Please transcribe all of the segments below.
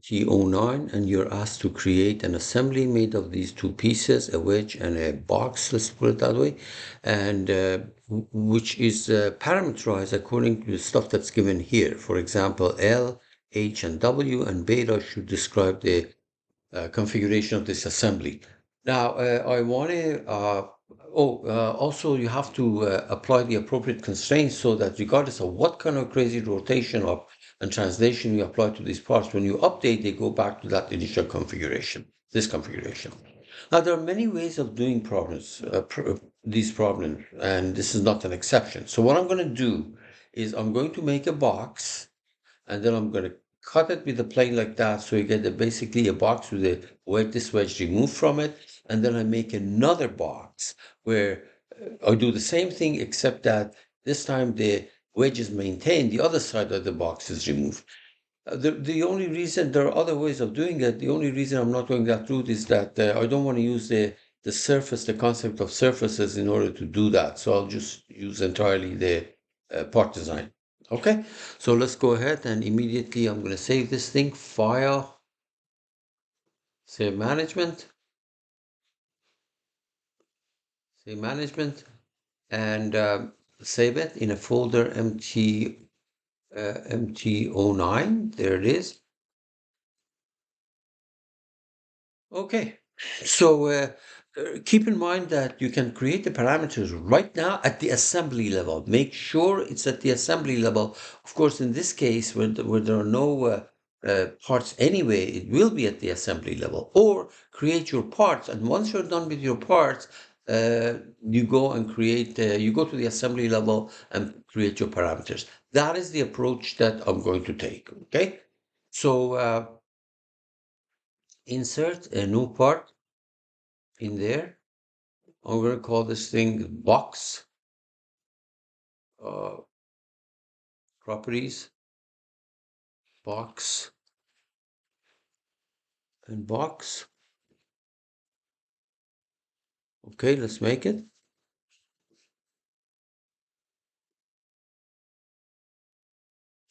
MT09, and you're asked to create an assembly made of these two pieces, a wedge and a box, let's put it that way, and which is parameterized according to the stuff that's given here. For example, L, H, and W, and beta should describe the configuration of this assembly. Now, I want to, also you have to apply the appropriate constraints so that regardless of what kind of crazy rotation of and translation you apply to these parts, when you update, they go back to that initial configuration, this configuration. Now, there are many ways of doing problems, these problems, and this is not an exception. So what I'm going to do is I'm going to make a box, and then I'm going to cut it with a plane like that, so you get basically a box with a wedge, this wedge removed from it, and then I make another box where I do the same thing, except that this time the wedge is maintained, the other side of the box is removed. The only reason, there are other ways of doing it, the only reason I'm not going that route is that I don't want to use the surface, the concept of surfaces in order to do that. So I'll just use entirely the part design. Okay, so let's go ahead and immediately I'm going to save this thing, file, save management, and save it in a folder MT09. There it is. Okay, so keep in mind that you can create the parameters right now at the assembly level. Make sure it's at the assembly level. Of course, in this case, where there are no parts anyway, it will be at the assembly level. Or create your parts, and once you're done with your parts, you go and create, you go to the assembly level and create your parameters. That is the approach that I'm going to take, okay? So insert a new part in there. I'm going to call this thing box uh, properties, box, and box. Okay, let's make it.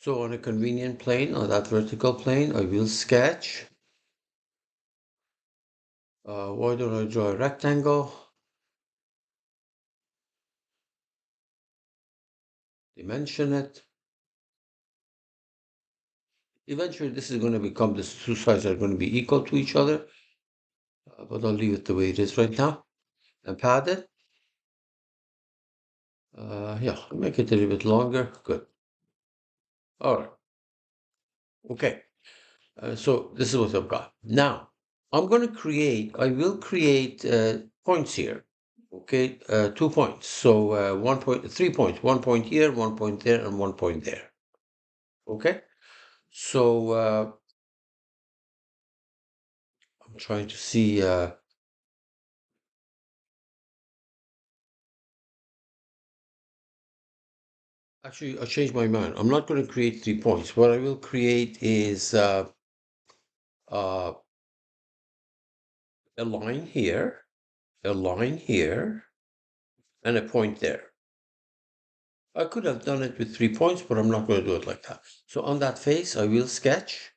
So on a convenient plane, on that vertical plane, I will sketch. Why don't I draw a rectangle? Dimension it. Eventually, this is going to become, the two sides are going to be equal to each other. But I'll leave it the way it is right now. And pad it. Yeah, make it a little bit longer. Good. All right. Okay. So this is what I've got. Now, I'm going to create, I will create points here. Okay, 2 points. So 3 points, 1 point here, 1 point there, and 1 point there. Okay, so I'm trying to see. Actually, I changed my mind. I'm not going to create 3 points. What I will create is uh, a line here, a line here, and a point there. I could have done it with 3 points, but I'm not going to do it like that. So on that face, I will sketch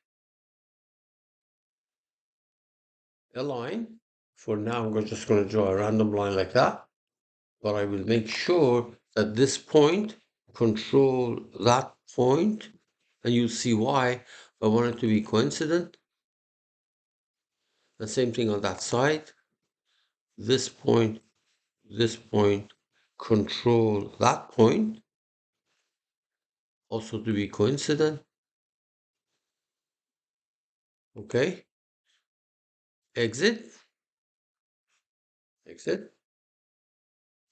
a line. For now, I'm just going to draw a random line like that. But I will make sure that this point control that point, and you'll see why. I want it to be coincident. The same thing on that side. This point control that point, also to be coincident. Okay, exit.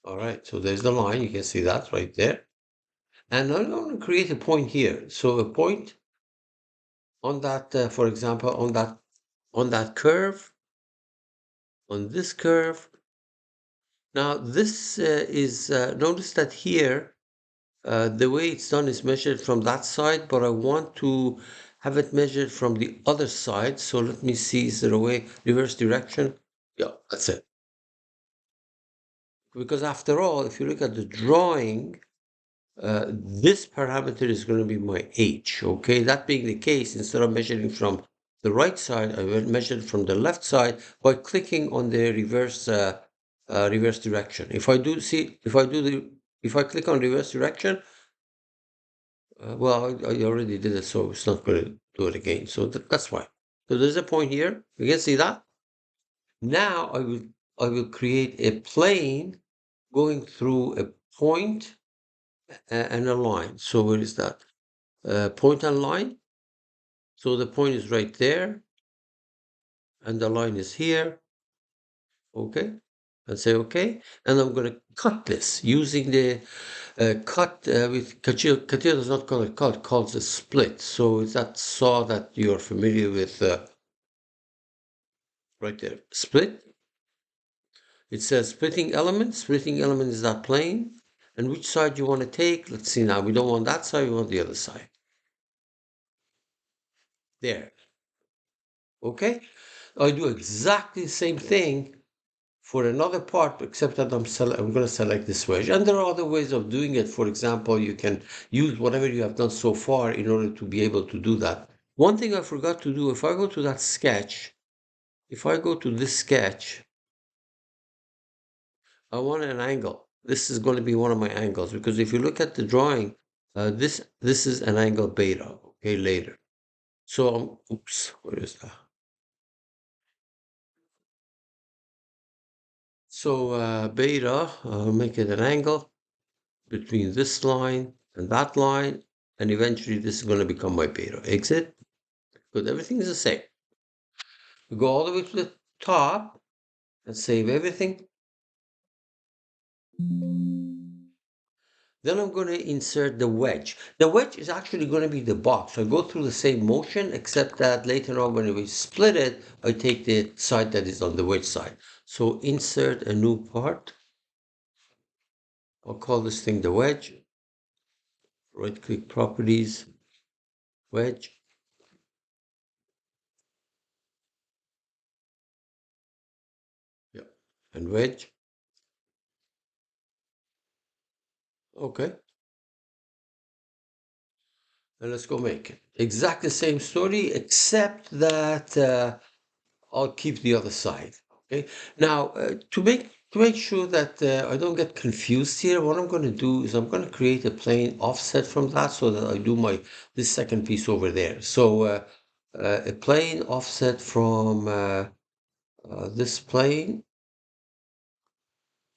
All right, so there's the line, you can see that right there. And I'm going to create a point here. So a point on that, for example, on that curve, on this curve. Now this is, notice that here, the way it's done is measured from that side, but I want to have it measured from the other side. So let me see, is there a way, reverse direction? Yeah, that's it. Because after all, if you look at the drawing, this parameter is going to be my h, okay? That being the case, instead of measuring from the right side, I will measure it from the left side by clicking on the reverse direction. If I do see, if I click on reverse direction, well, I already did it, so it's not going to do it again. So that's fine. So there's a point here. You can see that. Now I will create a plane going through a point and a line. So where is that? Point and line. So the point is right there, and the line is here. Okay, and say okay. And I'm going to cut this using the cut with Catia. Catia does not call it cut, calls it split. So it's that saw that you're familiar with right there. Split. It says splitting element. Splitting element is that plane. And which side you want to take? Let's see now. We don't want that side, we want the other side. There. Okay? I do exactly the same thing for another part, except that I'm going to select this wedge. And there are other ways of doing it. For example, you can use whatever you have done so far in order to be able to do that. One thing I forgot to do, if I go to that sketch, if I go to this sketch, I want an angle. This is going to be one of my angles, because if you look at the drawing, this is an angle beta, okay, later. So, oops, where is that? So beta, I'll make it an angle between this line and that line, and eventually this is going to become my beta. Exit, because everything is the same. We go all the way to the top and save everything. Then I'm going to insert the wedge. The wedge is actually going to be the box. I go through the same motion, except that later on when we split it, I take the side that is on the wedge side. So insert a new part. I'll call this thing the wedge. Right click properties, wedge. Yeah, and wedge. Okay. And let's go make it. Exactly the same story, except that I'll keep the other side. Okay. Now, to make sure that I don't get confused here, what I'm going to do is I'm going to create a plane offset from that, so that I do this second piece over there. So a plane offset from this plane.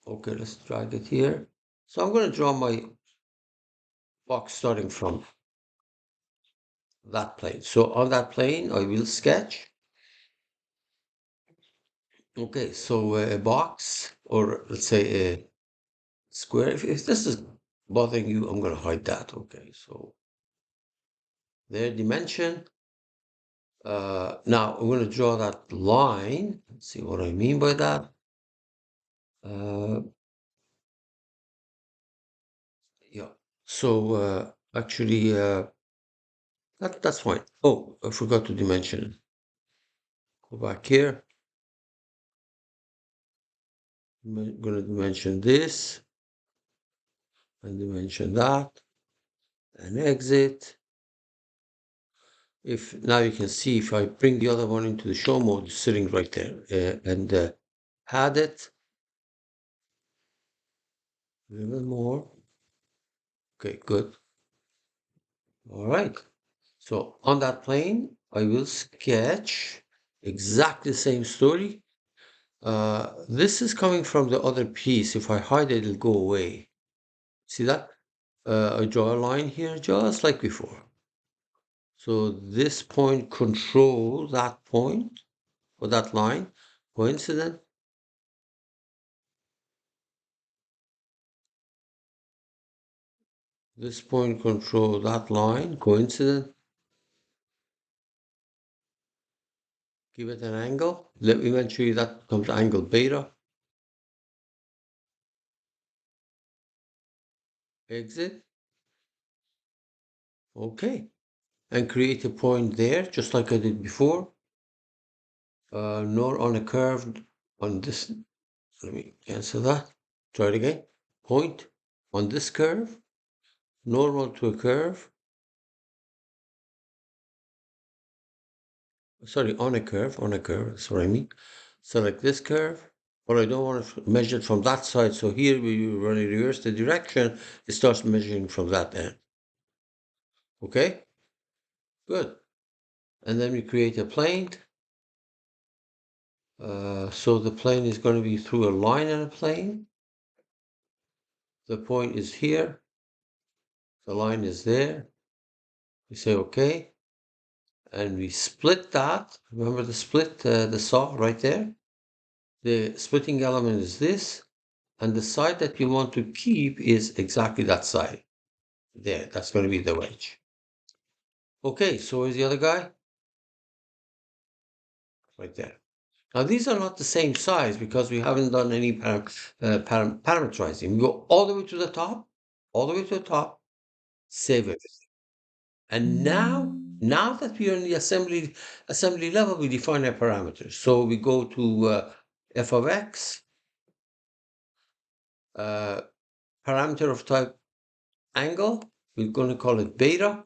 Okay, let's drag it here. So I'm going to draw my box starting from that plane. So on that plane, I will sketch. Okay, so a box, or let's say a square. If this is bothering you, I'm going to hide that. Okay, so their dimension. Now I'm going to draw that line. Let's see what I mean by that. Uh, yeah. So actually, that's fine. Oh, I forgot to dimension. Go back here. I'm going to dimension this and dimension that and exit. If now you can see, if I bring the other one into the show mode, it's sitting right there, and add it a little more. Okay, good. All right. So on that plane, I will sketch exactly the same story. This is coming from the other piece. If I hide it, it'll go away. See that? I draw a line here just like before. So this point controls that point or that line. Coincident. This point controls that line. Coincident. Give it an angle. Eventually that becomes angle beta. Exit. Okay. And create a point there, just like I did before. Nor on a curve on this. Let me cancel that. Try it again. Point on this curve. Normal to a curve. Sorry, on a curve, that's what I mean. Select this curve, but I don't want to measure it from that side. So here, when you reverse the direction, it starts measuring from that end. Okay, good. And then we create a plane. So the plane is going to be through a line and a plane. The point is here. The line is there. We say okay, and we split that. Remember the split, the saw right there? The splitting element is this, and the side that you want to keep is exactly that side. There, that's going to be the wedge. Okay, so is the other guy? Right there. Now these are not the same size because we haven't done any parameterizing. We go all the way to the top, all the way to the top, save everything. And now that we are in the assembly level, we define our parameters. So we go to f of x, uh, parameter of type angle. We're going to call it beta.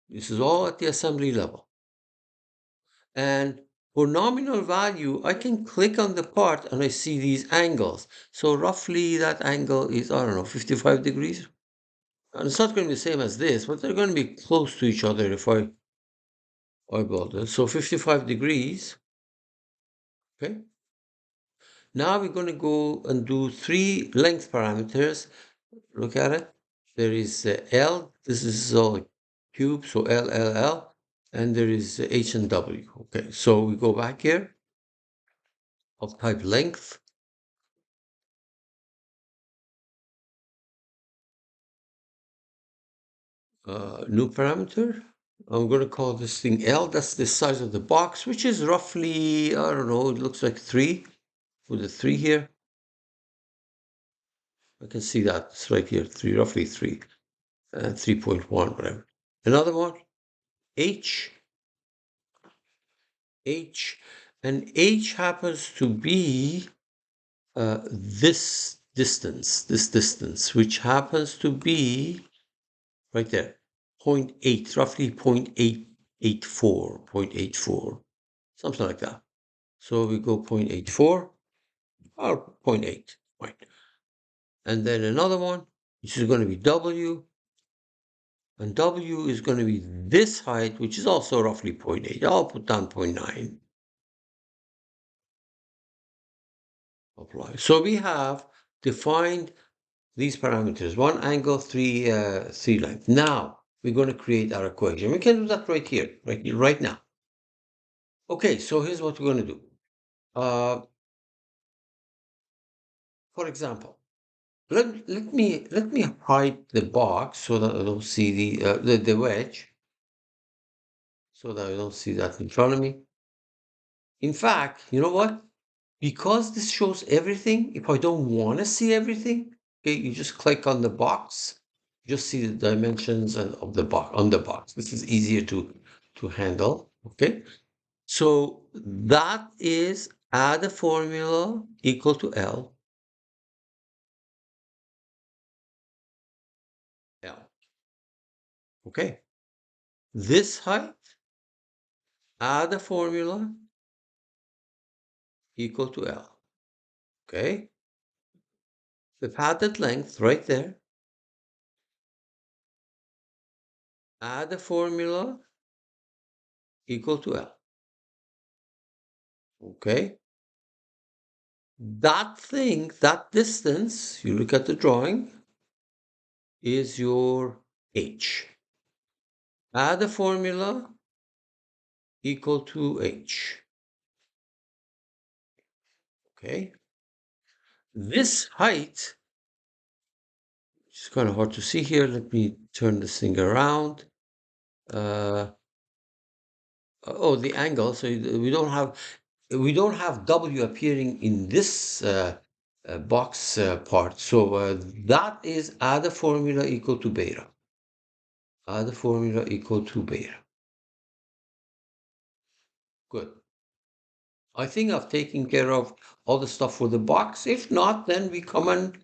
This is all at the assembly level. And for nominal value, I can click on the part and I see these angles. So roughly that angle is, I don't know, 55 degrees. And it's not going to be the same as this, but they're going to be close to each other if I eyeball this. So 55 degrees. Okay. Now we're going to go and do 3 length parameters. Look at it. There is L. This is all cube, so L, L, L. And there is H and W. Okay, so we go back here of type length. New parameter. I'm going to call this thing L. That's the size of the box, which is roughly, I don't know, it looks like 3 with a 3 here. I can see that it's right here, 3, roughly 3, 3.1, whatever. Another one, H, H, and H happens to be this distance, which happens to be right there, 0.8, roughly 0.884, 0.84, something like that. So we go 0.84 or 0.8, right? And then another one, which is going to be W, and W is going to be this height, which is also roughly 0.8. I'll put down 0.9. Apply. So we have defined these parameters, 1 angle, 3 length. Now we're going to create our equation. We can do that right here, right now. Okay, so here's what we're going to do. For example, let me hide the box so that I don't see the wedge, so that I don't see that in front of me. In fact, you know what? Because this shows everything, if I don't want to see everything, okay, you just click on the box, just see the dimensions of the box on the box. This is easier to handle. Okay. So that is add a formula equal to L. L. Okay. This height, add a formula equal to L. Okay. The padded length right there, add a formula equal to L. Okay. That thing, that distance, you look at the drawing, is your H. Add a formula equal to H. Okay. This height, it's kind of hard to see here. Let me turn this thing around. Oh, the angle. So we don't have W appearing in this box part. So that is add a formula equal to beta. Add a formula equal to beta. Good. I think I've taken care of all the stuff for the box. If not, then we come and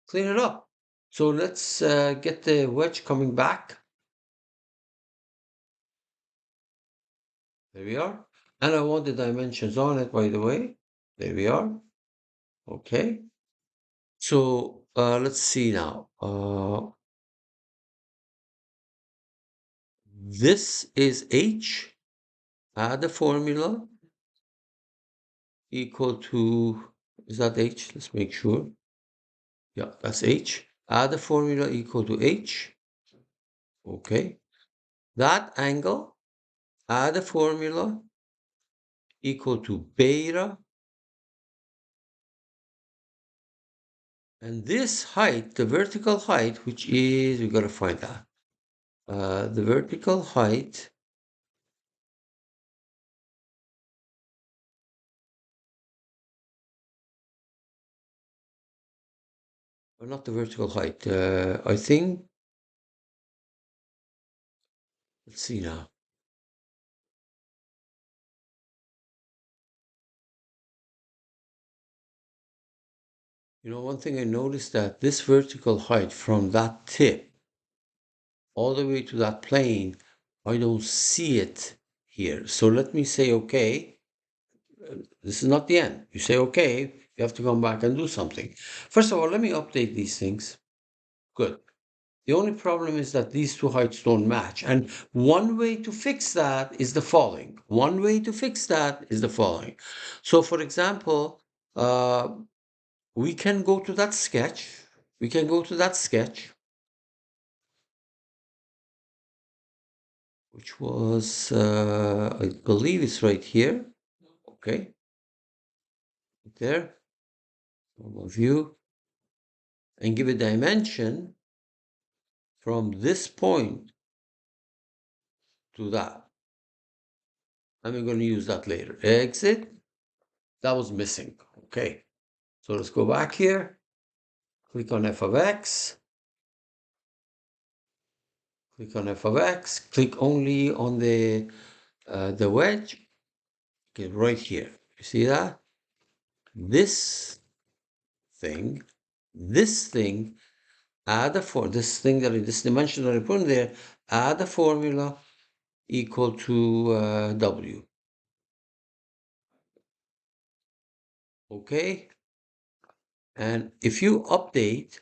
clean it up. So let's get the wedge coming back. There we are. And I want the dimensions on it, by the way. There we are. Okay. So let's see now. This is H. Add the formula equal to, is that H? Let's make sure. Yeah, that's H. Add the formula equal to H. Okay. That angle, add the formula equal to beta. And this height, the vertical height, which is, we got to find that. The vertical height, or not the vertical height, I think, let's see now. You know, one thing I noticed that this vertical height from that tip all the way to that plane, I don't see it here. So let me say, okay, this is not the end. You say, okay, you have to come back and do something. First of all, let me update these things. Good. The only problem is that these two heights don't match. And one way to fix that is the following. One way to fix that is the following. So for example, we can go to that sketch. We can go to that sketch, which was, I believe it's right here. Okay, right there, normal view, and give a dimension from this point to that. And we're going to use that later. Exit. That was missing. Okay, so let's go back here. Click on f of x. Click on f of x. Click only on the wedge. Okay, right here. You see that? This thing, add a for this thing that this dimension that I put in there, add a formula equal to W. Okay, and if you update,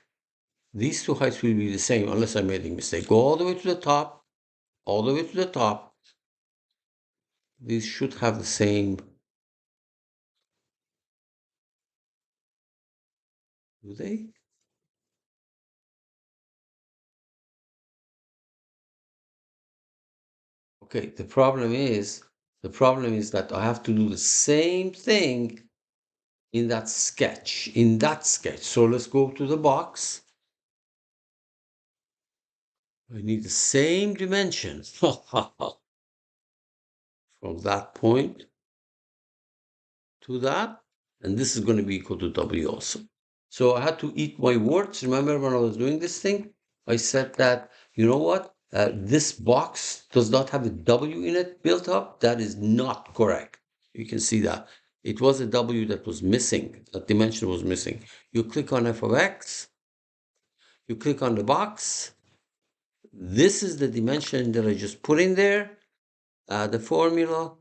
these two heights will be the same unless I made a mistake. Go all the way to the top, all the way to the top. These should have the same. Do they? Okay, the problem is that I have to do the same thing in that sketch, So let's go to the box. I need the same dimensions from that point to that, and this is going to be equal to W also. So I had to eat my words. Remember when I was doing this thing, I said that, you know what? This box does not have a W in it built up. That is not correct. You can see that. It was a W that was missing. That dimension was missing. You click on f of x. You click on the box. This is the dimension that I just put in there. The formula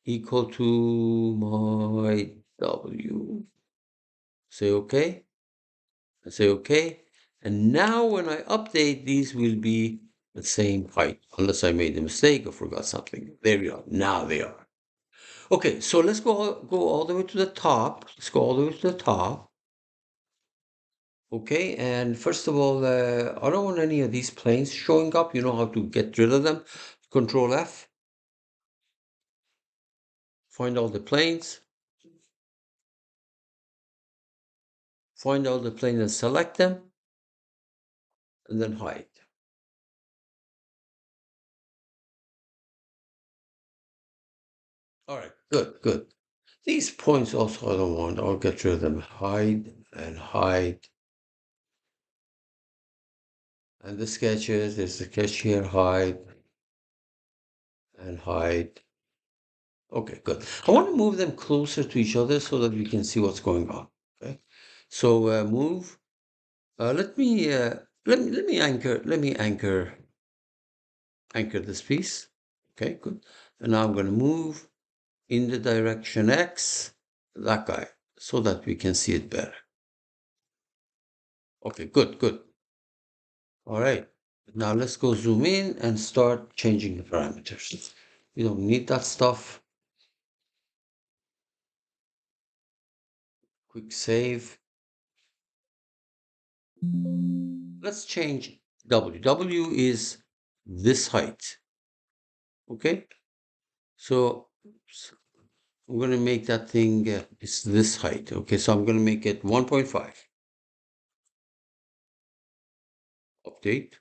equal to my W. Say okay. I say okay. And now when I update, these will be the same height, unless I made a mistake or forgot something. There we are. Now they are. Okay, so let's go all the way to the top. Let's go all the way to the top. Okay, and first of all, I don't want any of these planes showing up. You know how to get rid of them. Control F. Find all the planes. Find all the planes and select them. And then hide. All right, good, good. These points also I don't want. I'll get rid of them. Hide and hide. And the sketches, there's the sketch here, hide and hide. Okay, good. I want to move them closer to each other so that we can see what's going on. Okay, so move. Let me anchor this piece. Okay, good. And now I'm going to move in the direction X, that guy, so that we can see it better. Okay, good, good. All right. Now let's go zoom in and start changing the parameters. We don't need that stuff. Quick save. Let's change W. W is this height. Okay. So I'm going to make that thing, it's this height. Okay. So I'm going to make it 1.5. Update.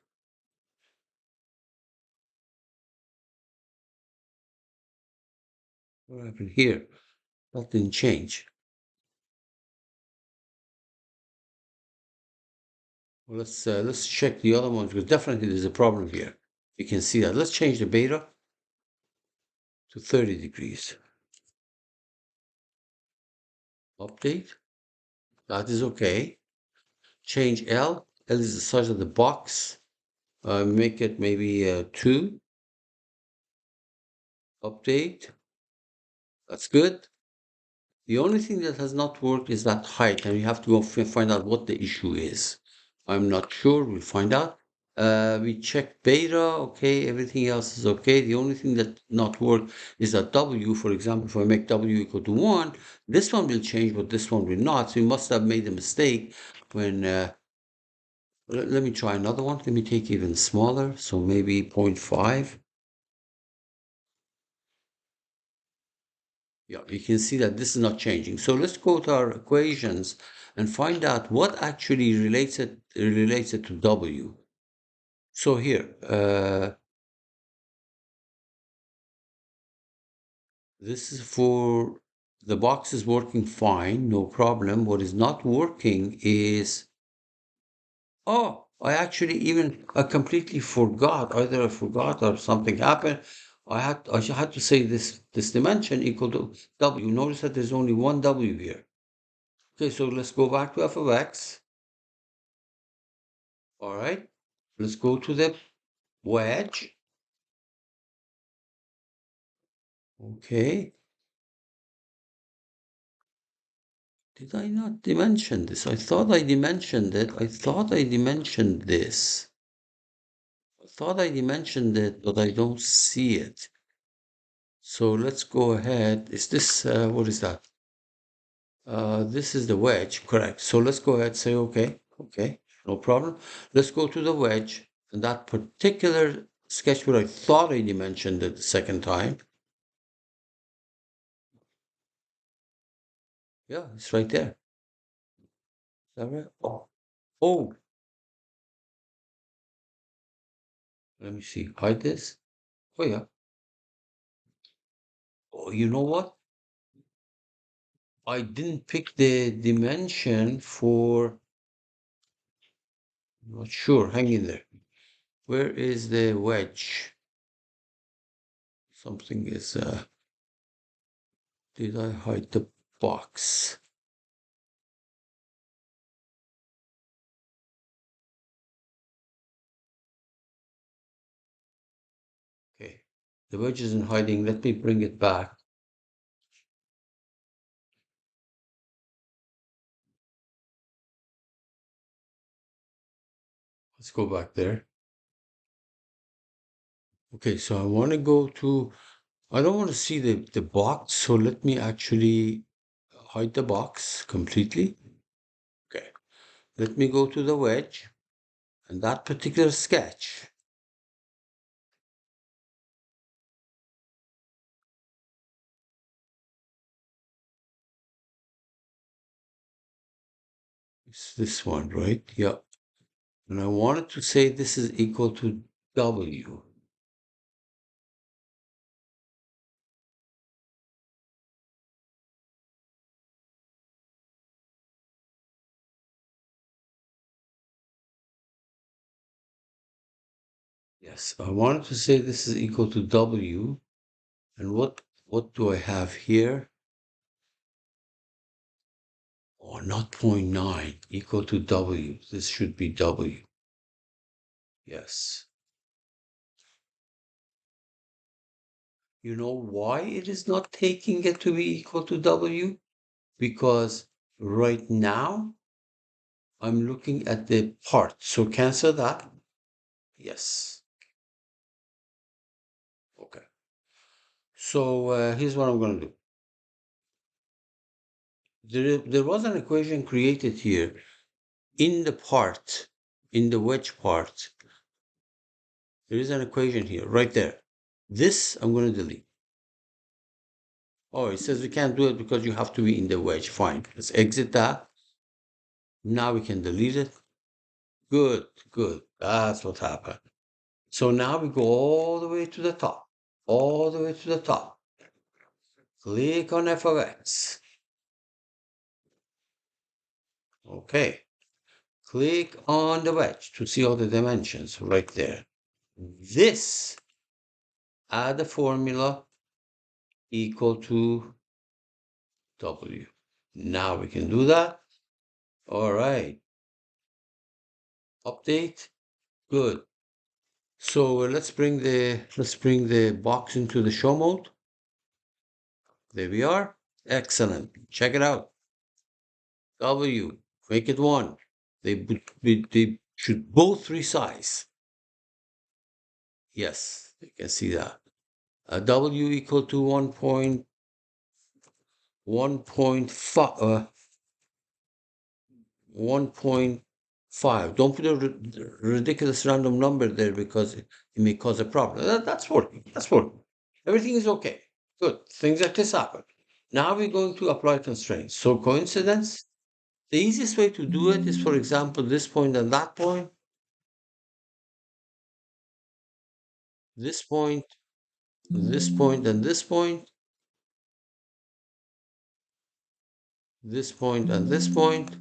What happened here? That didn't change. Well, let's check the other ones because definitely there's a problem here. You can see that. Let's change the beta to 30 degrees. Update. That is okay. Change L. L is the size of the box. Make it maybe 2. Update. That's good. The only thing that has not worked is that height, and we have to go find out what the issue is. I'm not sure. We'll find out. We checked beta. Okay, everything else is okay. The only thing that not work is that W. For example, if I make W equal to 1, this one will change, but this one will not. So we must have made a mistake when. Let me try another one. Let me take even smaller. So maybe 0.5. Yeah, you can see that this is not changing. So let's go to our equations and find out what actually relates it to W. So here, this is for the box is working fine, no problem. What is not working is, oh, I completely forgot. Either I forgot or something happened. I had to say this dimension equal to W. Notice that there's only one W here. Okay, so let's go back to f of x. All right, let's go to the wedge. Okay, did I not dimension this? I thought I dimensioned it. I thought I dimensioned this. I thought I dimensioned it, but I don't see it. So let's go ahead. Is this, what is that? This is the wedge, correct. So let's go ahead and say, okay, no problem. Let's go to the wedge. And that particular sketchbook, I thought I dimensioned it the second time. Yeah, it's right there. Is that right? Oh, let me see. Hide this. Oh, yeah. Oh, you know what? I didn't pick the dimension for, I'm not sure. Hang in there. Where is the wedge? Something is, did I hide the box? Okay. The wedge is in hiding. Let me bring it back. Let's go back there. Okay, so I want to go to, I don't want to see the box, so let me actually hide the box completely. Okay, let me go to the wedge and that particular sketch. It's this one, right? Yeah. And I wanted to say this is equal to W. Yes, I wanted to say this is equal to W. And what do I have here? Oh, not 0.9 equal to W. This should be W. Yes. You know why it is not taking it to be equal to W? Because right now I'm looking at the part. So cancel that. Yes. Okay. So here's what I'm going to do. There was an equation created here in the part, in the wedge part. There is an equation here, right there. This I'm going to delete. Oh, it says we can't do it because you have to be in the wedge. Fine. Let's exit that. Now we can delete it. Good, good. That's what happened. So now we go all the way to the top. All the way to the top. Click on f of x. Okay. Click on the wedge to see all the dimensions right there. This, add the formula equal to W. Now we can do that. All right. Update. Good. So let's bring the box into the show mode. There we are. Excellent. Check it out. W. Make it one. They should both resize. Yes, you can see that. W equal to 1.5, 1.5. Don't put a ridiculous random number there because it may cause a problem. That's working. That's working. Everything is okay. Good. Things like this happen. Now we're going to apply constraints. So coincidence, the easiest way to do it is, for example, this point and that point, this point, this point and this point, this point and this point.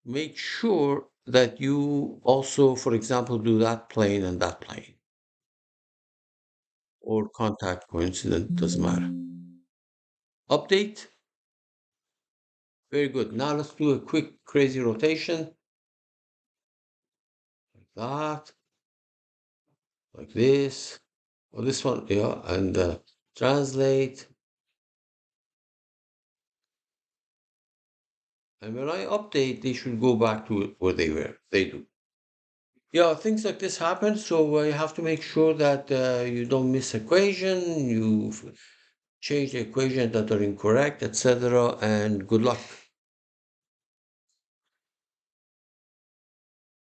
Make sure that you also, for example, do that plane and that plane, or contact coincident, doesn't matter. Update. Very good. Now let's do a quick crazy rotation. Like that, like this, or this one, yeah, and translate. And when I update, they should go back to where they were. They do. Yeah, things like this happen. So you have to make sure that you don't miss equation, you change the equation that are incorrect, etc. And good luck.